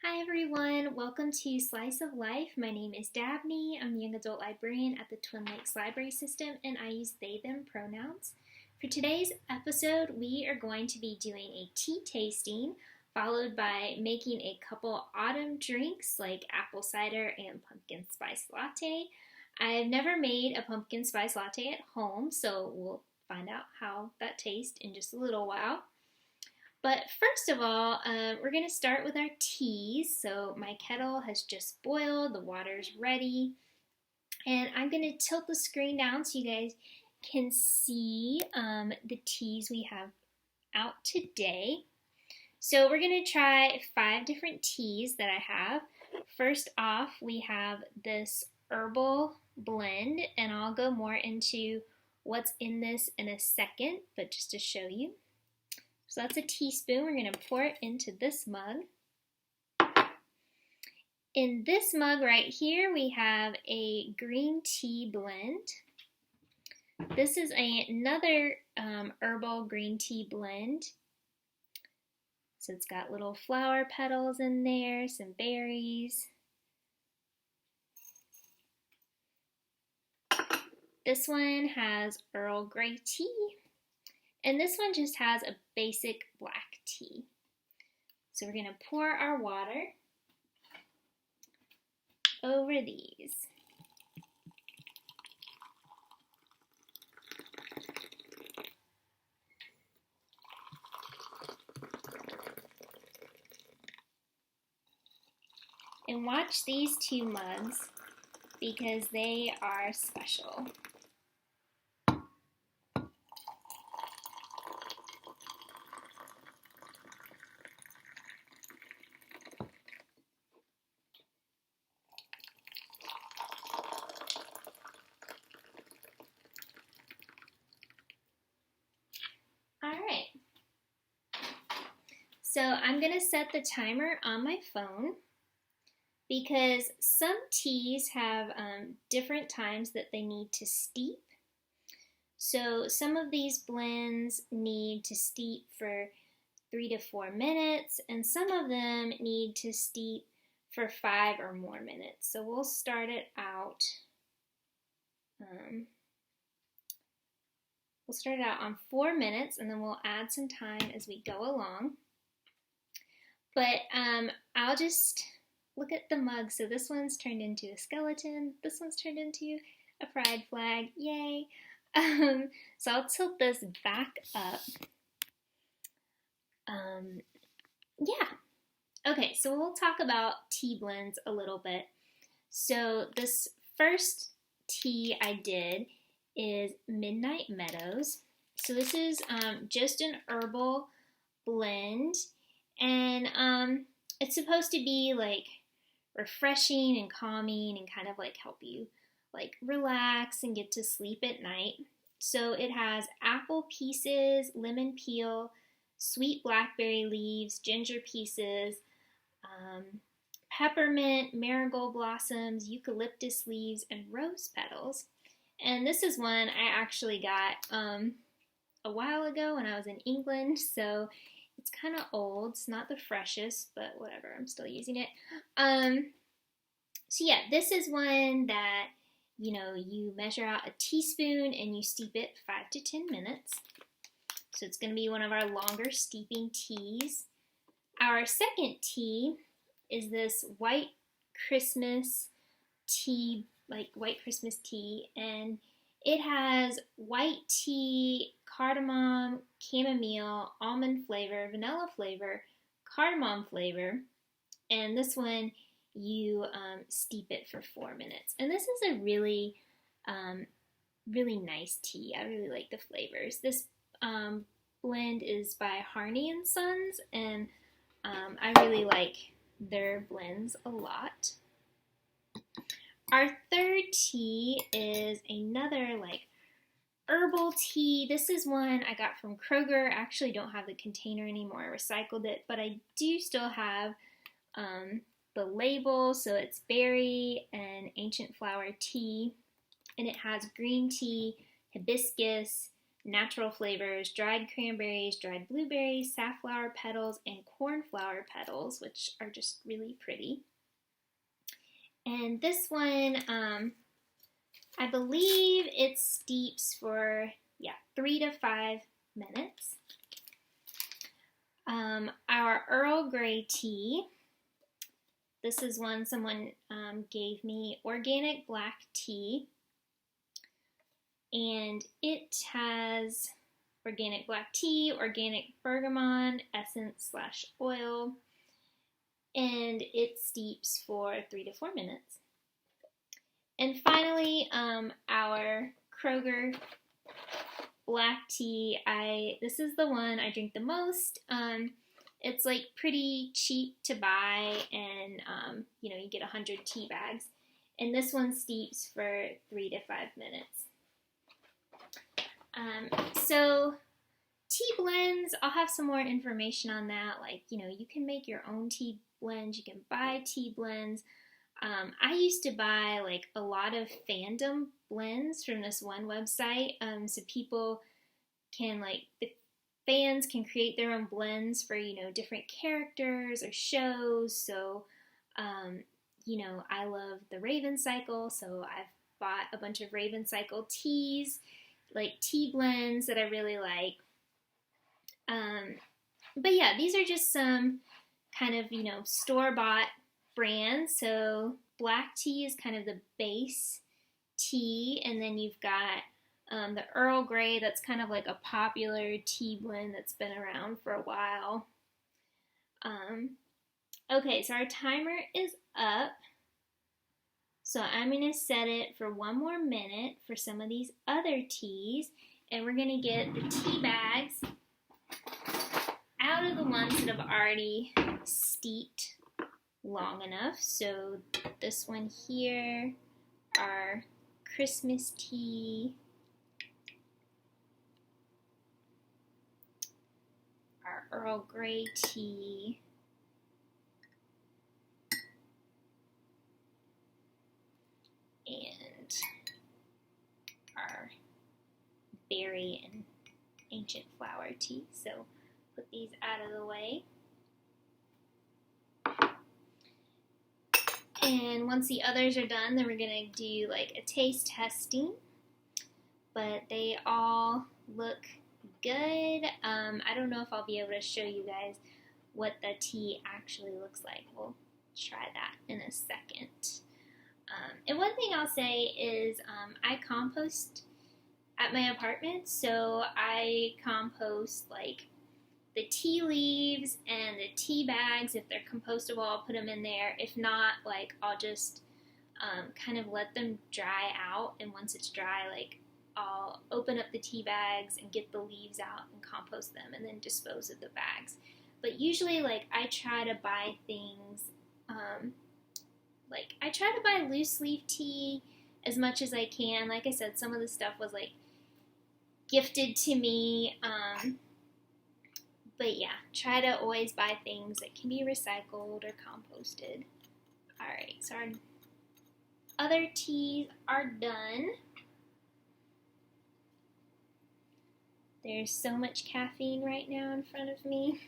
Hi everyone, welcome to Slice of Life. My name is Dabney. I'm the young adult librarian at the Twin Lakes Library System and I use they, them pronouns. For today's episode, we are going to be doing a tea tasting followed by making a couple autumn drinks like apple cider and pumpkin spice latte. I've never made a pumpkin spice latte at home, so we'll find out how that tastes in just a little while. But first of all, we're going to start with our teas. So my kettle has just boiled, the water's ready, and I'm going to tilt the screen down so you guys can see the teas we have out today. So we're going to try 5 different teas that I have. First off, we have this Herbal Blend, and I'll go more into what's in this in a second, but just to show you. So that's a teaspoon. We're going to pour it into this mug. In this mug right here, we have a green tea blend. This is another herbal green tea blend. So it's got little flower petals in there, some berries. This one has Earl Grey Tea. And this one just has a basic black tea. So we're going to pour our water over these. And watch these 2 mugs because they are special. Alright, so I'm going to set the timer on my phone because some teas have different times that they need to steep. So some of these blends need to steep for 3 to 4 minutes and some of them need to steep for 5 or more minutes. So we'll start it out on 4 minutes and then we'll add some time as we go along. But I'll just look at the mug. So this one's turned into a skeleton. This one's turned into a pride flag. Yay! So I'll tilt this back up. Yeah. Okay, so we'll talk about tea blends a little bit. So this first tea I did is Midnight Meadows. So this is just an herbal blend, and it's supposed to be like refreshing and calming and kind of like help you like relax and get to sleep at night. So it has apple pieces, lemon peel, sweet blackberry leaves, ginger pieces, peppermint, marigold blossoms, eucalyptus leaves, and rose petals. And this is one I actually got a while ago when I was in England, so it's kind of old. It's not the freshest, but whatever, I'm still using it. So yeah, this is one that, you measure out a teaspoon and you steep it 5 to 10 minutes. So it's going to be one of our longer steeping teas. Our second tea is this White Christmas tea, like White Christmas tea, and it has white tea, cardamom, chamomile, almond flavor, vanilla flavor, cardamom flavor, and this one you steep it for 4 minutes. And this is a really, really nice tea. I really like the flavors. This blend is by Harney Sons, and I really like their blends a lot. Our third tea is another like herbal tea. This is one I got from Kroger. I actually don't have the container anymore. I recycled it, but I do still have the label. So it's berry and ancient flower tea, and it has green tea, hibiscus, natural flavors, dried cranberries, dried blueberries, safflower petals, and cornflower petals, which are just really pretty. And this one, I believe it steeps for, 3 to 5 minutes. Our Earl Grey Tea. This is one someone gave me, organic black tea. And it has organic black tea, organic bergamot, essence/oil, and it steeps for 3 to 4 minutes. And finally, our Kroger Black Tea. This is the one I drink the most. It's like pretty cheap to buy, and you get 100 tea bags. And this one steeps for 3 to 5 minutes. So tea blends, I'll have some more information on that. Like, you can make your own tea blends. You can buy tea blends. I used to buy like a lot of fandom blends from this one website. So people can, the fans can create their own blends for, different characters or shows. So, I love the Raven Cycle. So I've bought a bunch of Raven Cycle teas, like tea blends that I really like. But yeah, these are just some kind of, store-bought brands. So black tea is kind of the base tea, and then you've got the Earl Grey, that's kind of like a popular tea blend that's been around for a while. Okay, so our timer is up. So I'm going to set it for 1 more minute for some of these other teas, and we're going to get the tea bags out of the ones that have already steeped long enough. So this one here, our Christmas tea, our Earl Grey tea, and our berry and ancient flower tea. So put these out of the way. And once the others are done, then we're going to do like a taste testing. But they all look good. I don't know if I'll be able to show you guys what the tea actually looks like. We'll try that in a second. And one thing I'll say is I compost at my apartment, so I compost like the tea leaves and the tea bags. If they're compostable, I'll put them in there. If not, like I'll just kind of let them dry out, and once it's dry, like I'll open up the tea bags and get the leaves out and compost them and then dispose of the bags. But usually, like, I try to buy things, I try to buy loose leaf tea as much as I can. Like I said, some of the stuff was, like, gifted to me. But yeah, try to always buy things that can be recycled or composted. Alright, so our other teas are done. There's so much caffeine right now in front of me.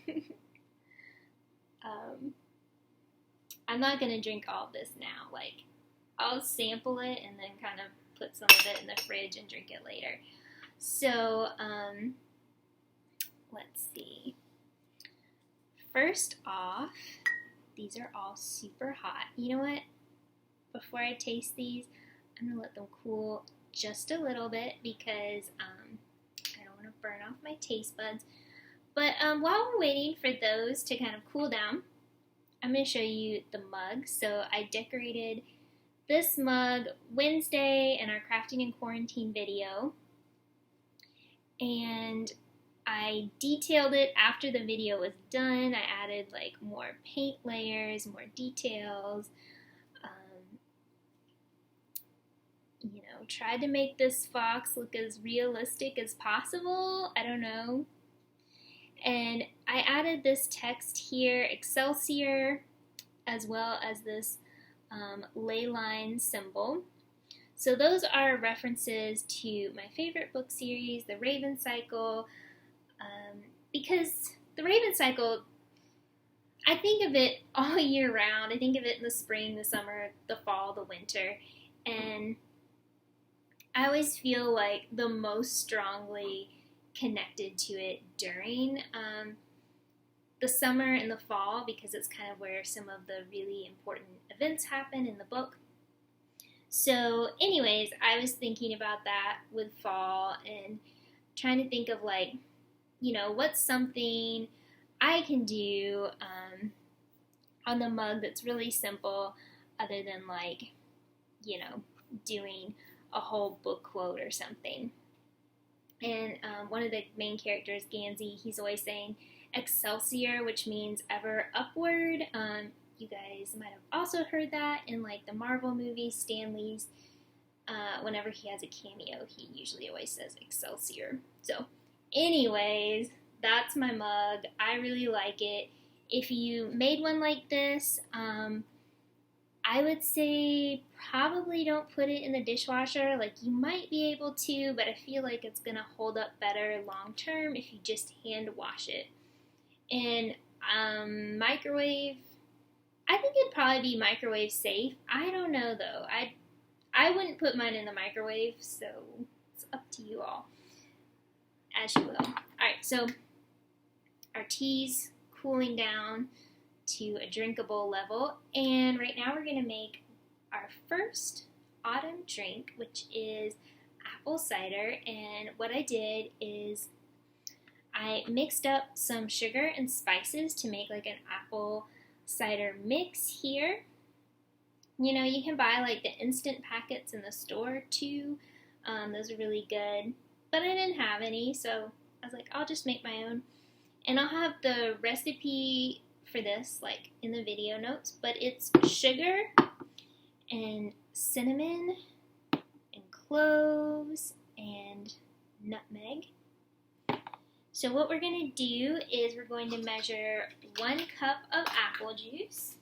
I'm not going to drink all of this now. Like, I'll sample it and then kind of put some of it in the fridge and drink it later. So, let's see. First off, these are all super hot. You know what? Before I taste these, I'm going to let them cool just a little bit because I don't want to burn off my taste buds. But while we're waiting for those to kind of cool down, I'm going to show you the mug. So I decorated this mug Wednesday in our Crafting in Quarantine video. And I detailed it after the video was done. I added like more paint layers, more details. Tried to make this fox look as realistic as possible. I don't know. And I added this text here, Excelsior, as well as this ley line symbol. So those are references to my favorite book series, The Raven Cycle, because The Raven Cycle, I think of it all year round. I think of it in the spring, the summer, the fall, the winter, and I always feel like the most strongly connected to it during the summer and the fall, because it's kind of where some of the really important events happen in the book. So anyways, I was thinking about that with fall and trying to think of like, what's something I can do on the mug that's really simple, other than like, doing a whole book quote or something. And one of the main characters, Gansey, he's always saying Excelsior, which means ever upward. You guys might have also heard that in like the Marvel movie, Stan Lee's. Whenever he has a cameo, he usually always says Excelsior. So anyways, that's my mug. I really like it. If you made one like this, I would say probably don't put it in the dishwasher. Like, you might be able to, but I feel like it's going to hold up better long term if you just hand wash it. And microwave, I think it'd probably be microwave safe. I don't know though. I wouldn't put mine in the microwave, so it's up to you all, as you will. Alright, so our tea's cooling down to a drinkable level, and right now we're going to make our first autumn drink, which is apple cider. And what I did is I mixed up some sugar and spices to make like an apple cider mix here. You can buy like the instant packets in the store too. Those are really good, but I didn't have any, so I was like, I'll just make my own. And I'll have the recipe for this like in the video notes, but it's sugar and cinnamon and cloves and nutmeg. So what we're going to do is we're going to measure 1 cup of apple juice.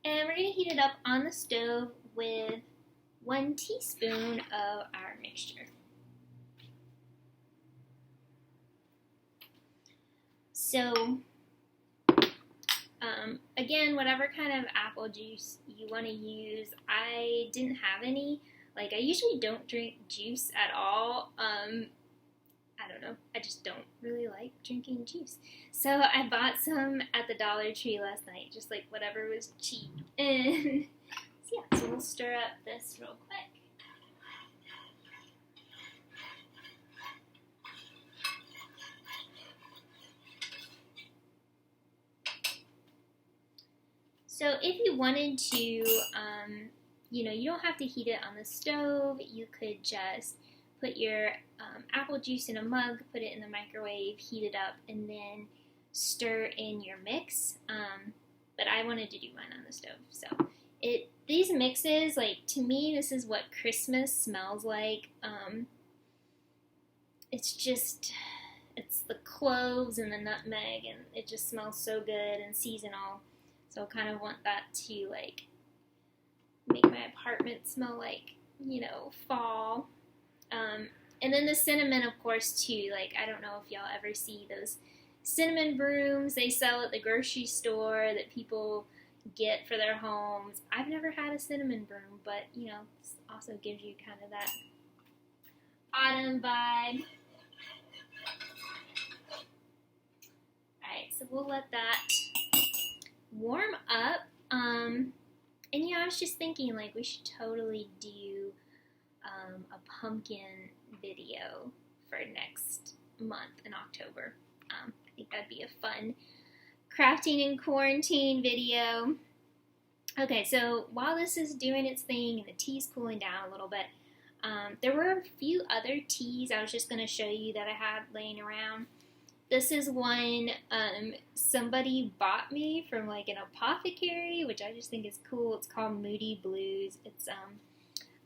And we're going to heat it up on the stove with 1 teaspoon of our mixture. So, again, whatever kind of apple juice you want to use. I didn't have any. Like, I usually don't drink juice at all. I don't know. I just don't really like drinking juice. So I bought some at the Dollar Tree last night, just like whatever was cheap. And so we'll stir up this real quick. So if you wanted to, you don't have to heat it on the stove. You could just put your apple juice in a mug, put it in the microwave, heat it up, and then stir in your mix. But I wanted to do mine on the stove. So these mixes, like, to me, this is what Christmas smells like. It's the cloves and the nutmeg, and it just smells so good and seasonal. So I kind of want that to, like, make my apartment smell like, fall. And then the cinnamon, of course, too. Like, I don't know if y'all ever see those cinnamon brooms they sell at the grocery store that people get for their homes. I've never had a cinnamon broom, but, it also gives you kind of that autumn vibe. Alright, so we'll let that warm up. And, I was just thinking, like, we should totally do a pumpkin video for next month in October. I think that'd be a fun crafting in quarantine video. Okay, so while this is doing its thing and the tea's cooling down a little bit, there were a few other teas I was just going to show you that I had laying around This is one somebody bought me from like an apothecary, which I just think is cool. It's called Moody Blues. It's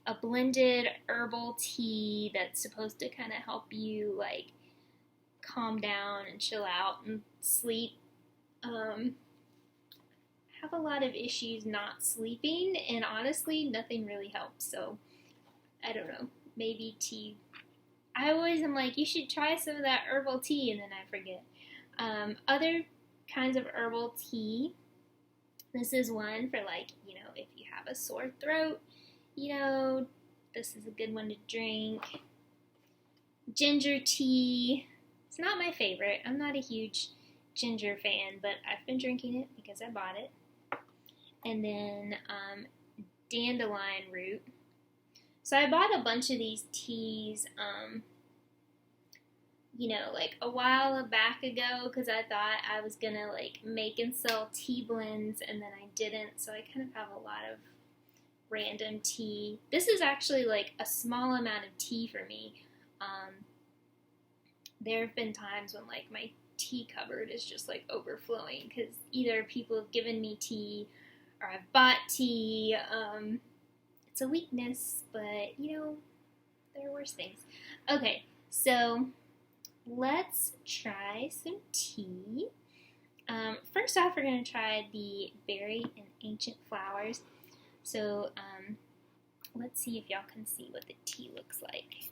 a blended herbal tea that's supposed to kind of help you like calm down and chill out and sleep. Have a lot of issues not sleeping, and honestly, nothing really helps. So I don't know, maybe tea. I always am like, you should try some of that herbal tea, and then I forget. Other kinds of herbal tea. This is one for like, if you have a sore throat, this is a good one to drink. Ginger tea. It's not my favorite. I'm not a huge ginger fan, but I've been drinking it because I bought it. And then Dandelion Root. So I bought a bunch of these teas, like a while back ago, because I thought I was going to like make and sell tea blends, and then I didn't. So I kind of have a lot of random tea. This is actually like a small amount of tea for me. There have been times when like my tea cupboard is just like overflowing because either people have given me tea or I've bought tea. It's a weakness, but there are worse things. Okay, so let's try some tea. First off, we're going to try the berry and ancient flowers. So let's see if y'all can see what the tea looks like.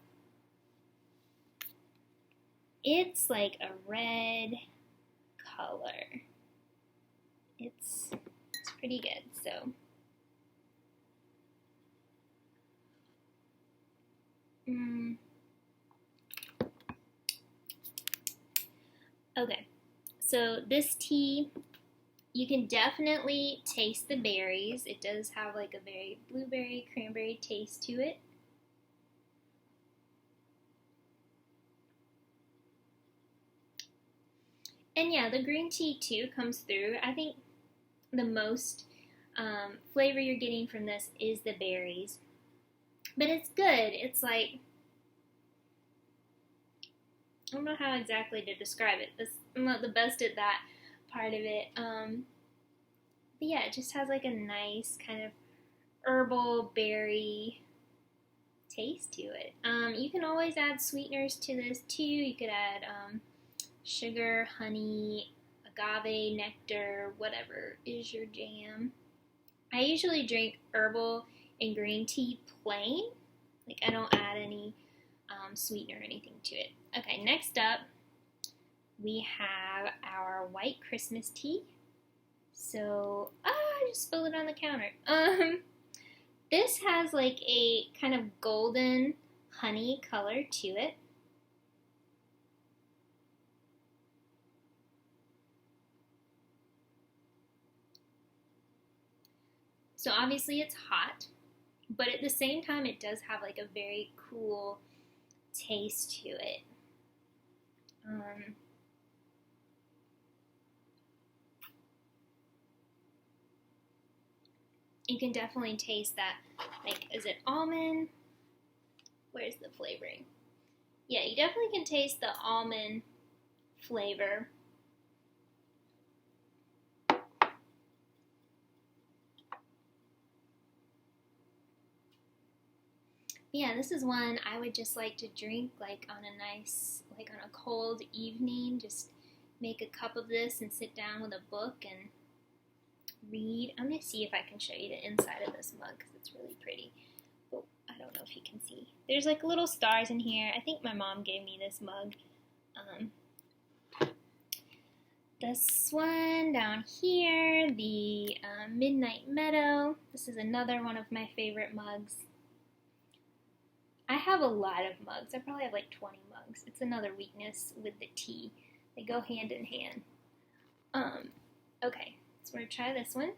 It's like a red color. It's pretty good. So okay, so this tea, you can definitely taste the berries. It does have like a very blueberry, cranberry taste to it. And yeah, the green tea too comes through. I think the most flavor you're getting from this is the berries. But it's good. It's like, I don't know how exactly to describe it. I'm not the best at that part of it. But yeah, it just has like a nice kind of herbal berry taste to it. You can always add sweeteners to this too. You could add sugar, honey, agave, nectar, whatever is your jam. I usually drink herbal and green tea plain. Like I don't add any sweetener or anything to it. Okay, next up we have our white Christmas tea. So, I just spilled it on the counter. This has like a kind of golden honey color to it. So obviously it's hot, but at the same time it does have like a very cool taste to it. You can definitely taste that, like, is it almond? Where's the flavoring? Yeah, you definitely can taste the almond flavor. Yeah, this is one I would just like to drink like on a nice, like on a cold evening. Just make a cup of this and sit down with a book and read. I'm going to see if I can show you the inside of this mug because it's really pretty. Oh, I don't know if you can see. There's like little stars in here. I think my mom gave me this mug. This one down here, the Midnight Meadow. This is another one of my favorite mugs. I have a lot of mugs. I probably have like 20 mugs. It's another weakness with the tea. They go hand in hand. Okay, so we're going to try this one.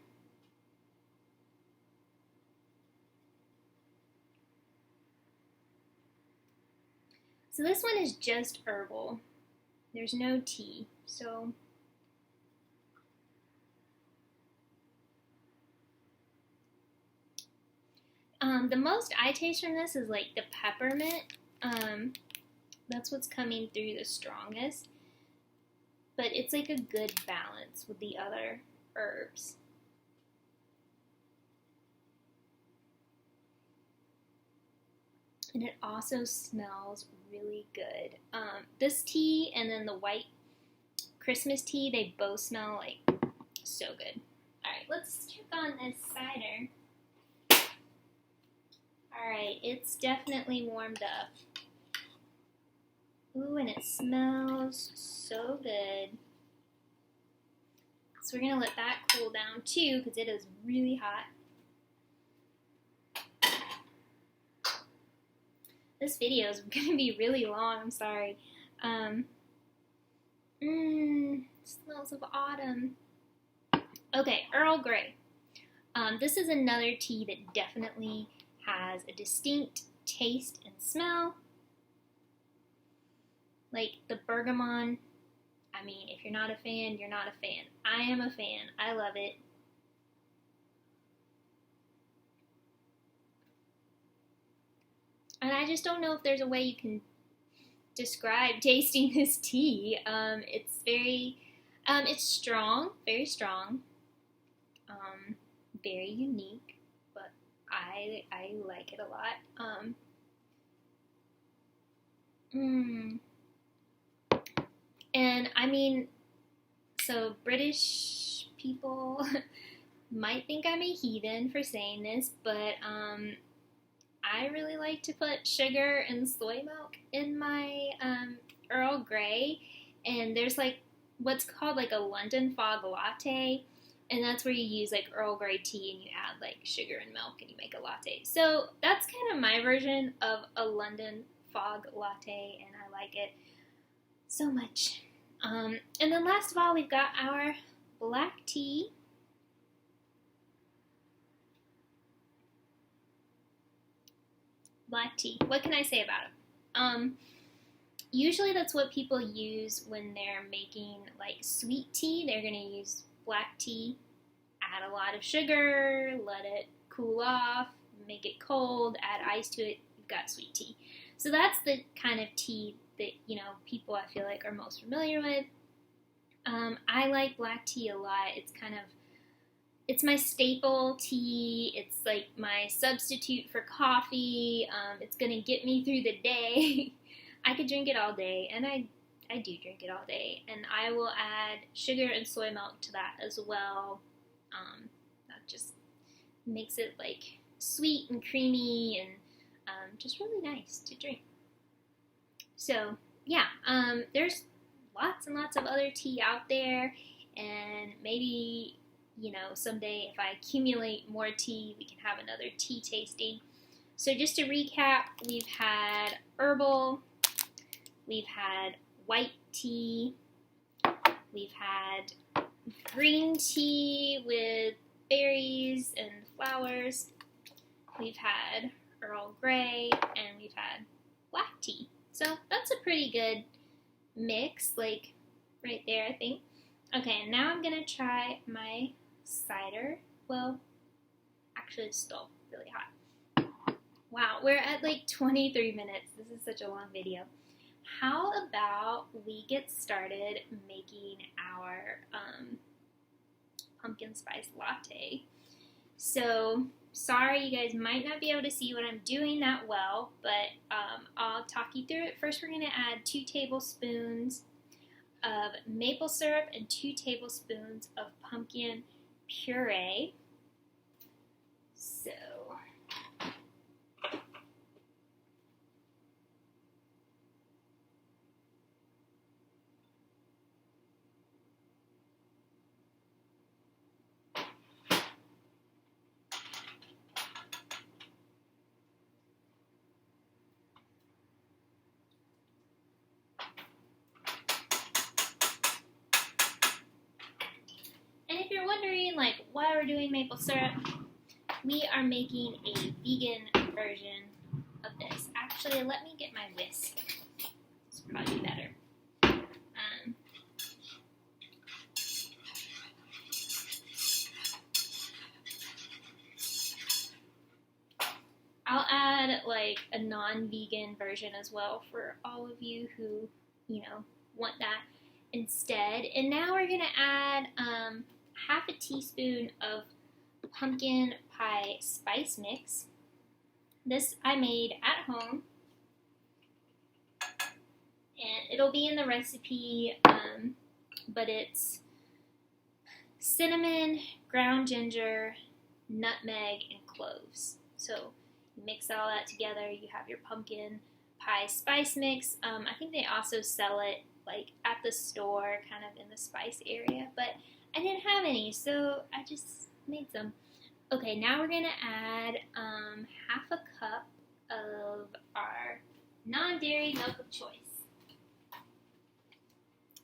So this one is just herbal. There's no tea. So the most I taste from this is like the peppermint. That's what's coming through the strongest. but it's like a good balance with the other herbs. And it also smells really good. This tea and then the white Christmas tea, they both smell like so good. Alright, let's check on this cider. Alright, it's definitely warmed up. Ooh, and it smells so good. So we're going to let that cool down too because it is really hot. This video is going to be really long, I'm sorry. Smells of autumn. Okay, Earl Grey. This is another tea that definitely has a distinct taste and smell. Like the bergamot. I mean, if you're not a fan, you're not a fan. I am a fan. I love it. And I just don't know if there's a way you can describe tasting this tea. It's very, it's strong, very strong, very unique, but I like it a lot. And I mean, so British people might think I'm a heathen for saying this, but I really like to put sugar and soy milk in my Earl Grey, and there's like what's called like a London fog latte, and that's where you use like Earl Grey tea and you add like sugar and milk and you make a latte. So that's kind of my version of a London fog latte, and I like it so much. And then last of all, we've got our black tea. Black tea. What can I say about it? Usually that's what people use when they're making like sweet tea. They're going to use black tea, add a lot of sugar, let it cool off, make it cold, add ice to it, you've got sweet tea. So that's the kind of tea that, you know, people I feel like are most familiar with. I like black tea a lot. It's my staple tea. It's like my substitute for coffee. It's going to get me through the day. I could drink it all day, and I do drink it all day. And I will add sugar and soy milk to that as well. That just makes it like sweet and creamy and just really nice to drink. So, yeah, there's lots and lots of other tea out there, and maybe, you know, someday if I accumulate more tea, we can have another tea tasting. So just to recap, we've had herbal, we've had white tea, we've had green tea with berries and flowers, we've had Earl Grey, and we've had black tea. So that's a pretty good mix, like right there, I think. Okay, and now I'm going to try my cider. Well, actually it's still really hot. Wow, we're at like 23 minutes. This is such a long video. How about we get started making our pumpkin spice latte? So, sorry, you guys might not be able to see what I'm doing that well, but I'll talk you through it. First, we're going to add 2 tablespoons of maple syrup and 2 tablespoons of pumpkin puree. So, and if you're wondering, like, why we're doing maple syrup, we are making a vegan version of this. Actually, let me get my whisk. This will probably be better. I'll add, like, a non-vegan version as well for all of you who, you know, want that. instead. And now we're going to add half a teaspoon of pumpkin pie spice mix. This I made at home, and it'll be in the recipe, but it's cinnamon, ground ginger, nutmeg, and cloves. So you mix all that together, you have your pumpkin pie spice mix. I think they also sell it like at the store, kind of in the spice area, but I didn't have any, so I just made some. Okay, now we're gonna add half a cup of our non-dairy milk of choice.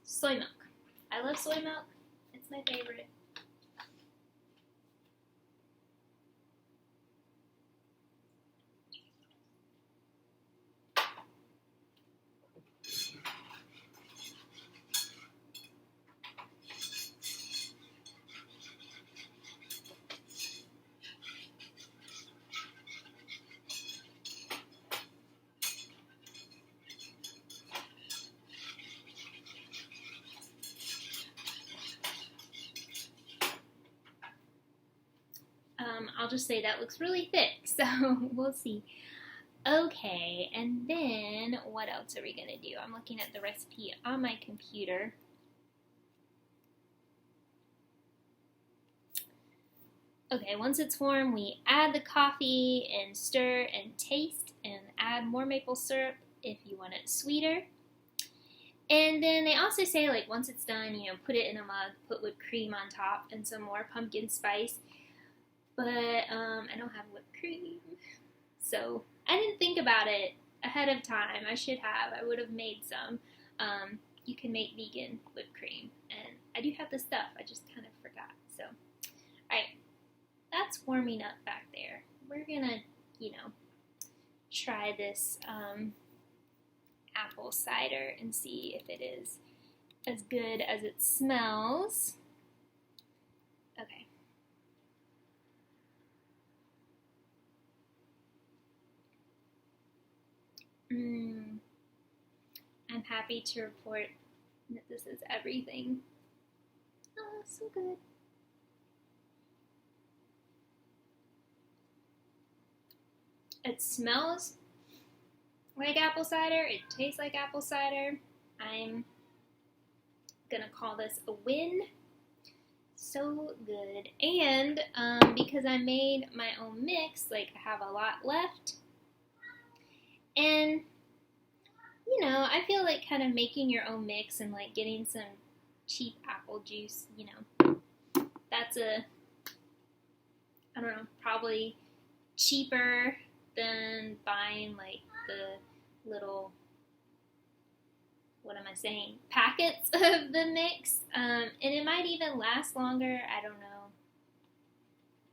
Soy milk. I love soy milk. It's my favorite. I'll just say that looks really thick, so we'll see. Okay, and then what else are we going to do? I'm looking at the recipe on my computer. Okay, once it's warm, we add the coffee and stir and taste and add more maple syrup if you want it sweeter. And then they also say, like, once it's done, put it in a mug, put whipped cream on top and some more pumpkin spice. But I don't have whipped cream, so I didn't think about it ahead of time. I should have. I would have made some. You can make vegan whipped cream, and I do have the stuff. I just kind of forgot. So, all right, that's warming up back there. We're gonna, try this apple cider and see if it is as good as it smells. Okay. I'm happy to report that this is everything. Oh, so good. It smells like apple cider. It tastes like apple cider. I'm gonna call this a win. So good. And because I made my own mix, like, I have a lot left. And, I feel like kind of making your own mix and, like, getting some cheap apple juice, that's probably cheaper than buying, like, the little, packets of the mix. And it might even last longer. I don't know.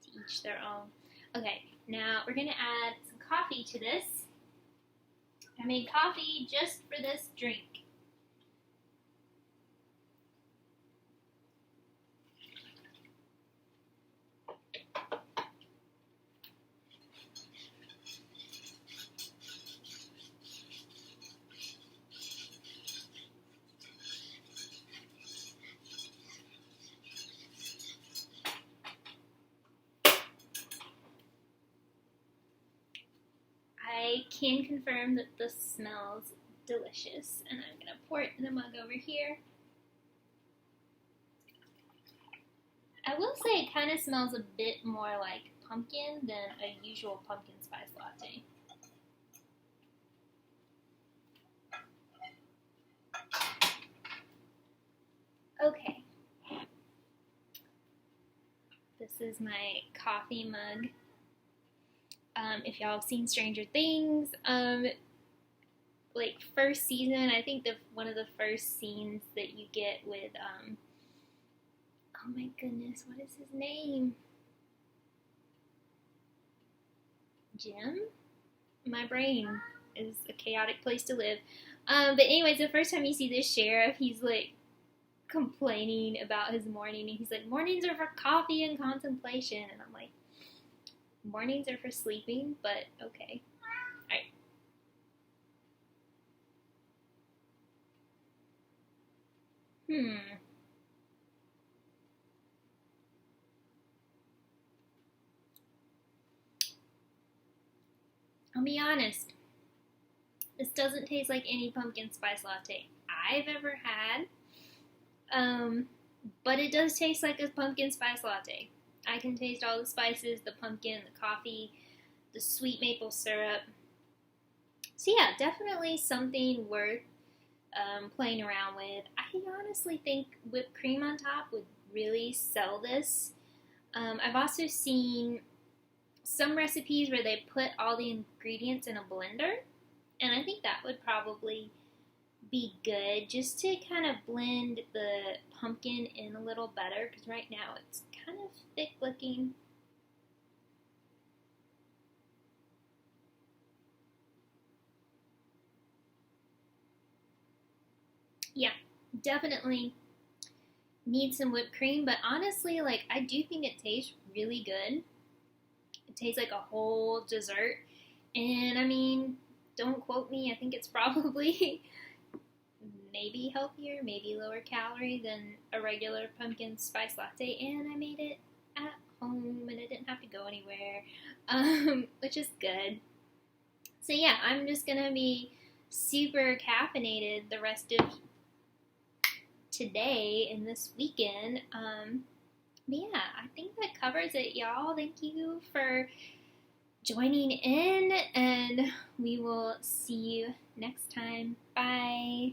To each their own. Okay, now we're going to add some coffee to this. I made coffee just for this drink. I can confirm that this smells delicious, and I'm going to pour it in a mug over here. I will say it kind of smells a bit more like pumpkin than a usual pumpkin spice latte. Okay. This is my coffee mug. If y'all have seen Stranger Things, like, first season, I think one of the first scenes that you get with, oh my goodness, what is his name? Jim? My brain is a chaotic place to live. But anyways, the first time you see this sheriff, he's, like, complaining about his morning, and he's like, mornings are for coffee and contemplation, and I'm like, mornings are for sleeping, but okay. Alright. Hmm. I'll be honest. This doesn't taste like any pumpkin spice latte I've ever had. Um, but it does taste like a pumpkin spice latte. I can taste all the spices, the pumpkin, the coffee, the sweet maple syrup. So yeah, definitely something worth playing around with. I honestly think whipped cream on top would really sell this. I've also seen some recipes where they put all the ingredients in a blender, and I think that would probably be good just to kind of blend the pumpkin in a little better because right now it's kind of thick looking. Yeah, definitely need some whipped cream, but honestly, like I do think it tastes really good. It tastes like a whole dessert, and I mean, don't quote me. I think it's probably maybe healthier, maybe lower calorie than a regular pumpkin spice latte, and I made it at home and I didn't have to go anywhere, which is good. So yeah, I'm just gonna be super caffeinated the rest of today and this weekend. But yeah, I think that covers it, y'all. Thank you for joining in, and we will see you next time. Bye.